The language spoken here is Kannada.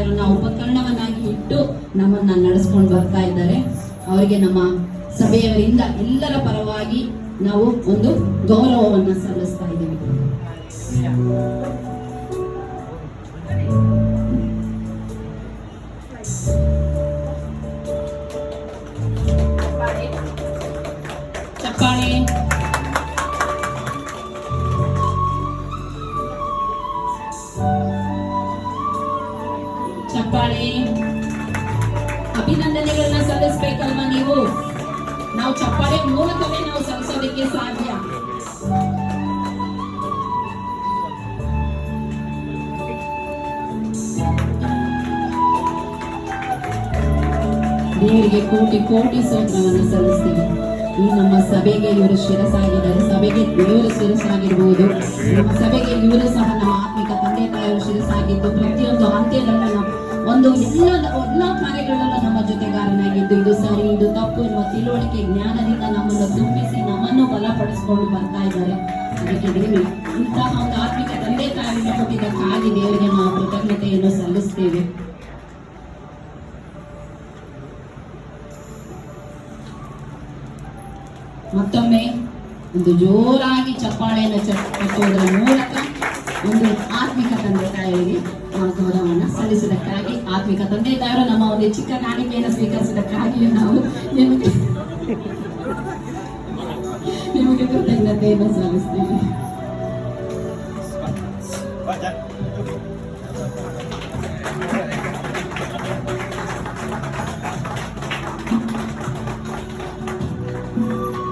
ತಾಯಿಯವರನ್ನ ಉಪಕರಣವನ್ನಾಗಿ ಇಟ್ಟು ನಮ್ಮನ್ನ ನಡೆಸ್ಕೊಂಡು ಬರ್ತಾ ಇದ್ದಾರೆ. ಅವರಿಗೆ ನಮ್ಮ ಸಭೆಯವರಿಂದ ಎಲ್ಲರ ಪರವಾಗಿ ನಾವು ಒಂದು ಗೌರವವನ್ನ ಸಲ್ಲಿಸ್ತಾ ಇದ್ದೀವಿ. ಚಪ್ಪಾಳೆ. ಚಪ್ಪಾಳೆ. ಅಭಿನಂದನೆಗಳನ್ನ ಸಲ್ಲಿಸ್ಬೇಕಲ್ವಾ ನೀವು? ನಾವು ಚಪ್ಪಾಳೆ ಮೂಲಕವೇ ನಾವು ಸಲ್ಲಿಸೋದಕ್ಕೆ ಸಾಧ್ಯ. ದೇವರಿಗೆ ಕೋಟಿ ಕೋಟಿ ಸ್ತೋತ್ರವನ್ನು ಸಲ್ಲಿಸ್ತೀವಿ. ಈ ನಮ್ಮ ಸಭೆಗೆ ಇವರು ಶಿರಸಾಗಿದ್ದಾರೆ. ಸಭೆಗೆ ದೇವರು ಶಿರಸಾಗಿರ್ಬೋದು. ನಮ್ಮ ಸಭೆಗೆ ಇವರು ಸಹ ನಮ್ಮ ಆತ್ಮಿಕ ತಂದೆ ತಾಯಿಯವರು ಶಿರಸಾಗಿದ್ದು ಪ್ರತಿಯೊಂದು ಹಂತದಲ್ಲ ಒಂದು ಎಲ್ಲ ಕಾರ್ಯಗಳಲ್ಲೂ ನಮ್ಮ ಜೊತೆಗಾರನಾಗಿದ್ದು ಇದು ಸರಿ ಇದು ತಪ್ಪು ಎನ್ನುವ ತಿಳುವಳಿಕೆ ಜ್ಞಾನದಿಂದ ನಮ್ಮನ್ನು ತುಂಬಿಸಿ ನಮ್ಮನ್ನು ಬಲಪಡಿಸಿಕೊಂಡು ಬರ್ತಾ ಇದ್ದಾರೆ. ಅದಕ್ಕೆ ದೇವಿ ಇಂತಹ ಒಂದು ಆತ್ಮಿಕ ತಂದೆ ತಾಯಿಯನ್ನು ಕೊಟ್ಟಿದ್ದಕ್ಕಾಗಿ ದೇವರಿಗೆ ನಾವು ಕೃತಜ್ಞತೆಯನ್ನು ಸಲ್ಲಿಸ್ತೇವೆ. ಮತ್ತೊಮ್ಮೆ ಒಂದು ಜೋರಾಗಿ ಚಪ್ಪಾಳೆಯನ್ನು ಕಟ್ಟುವುದರ ಮೂಲಕ ಒಂದು ಆತ್ಮಿಕ ತಂದೆ ತಾಯಿಗಳಿಗೆ ನಾವು ಗೌರವವನ್ನು ಸಲ್ಲಿಸಿದಕ್ಕಾಗಿ ಆತ್ಮಿಕ ತಂದೆ ತಾಯಿಯರು ನಮ್ಮ ಒಂದು ಚಿಕ್ಕ ಕಾಣಿಕೆಯನ್ನು ಸ್ವೀಕರಿಸಿದಕ್ಕಾಗಿ ನಾವು ನಿಮಗೆ ಕೃತಜ್ಞತೆಯನ್ನು ಸಲ್ಲಿಸ್ತೀವಿ.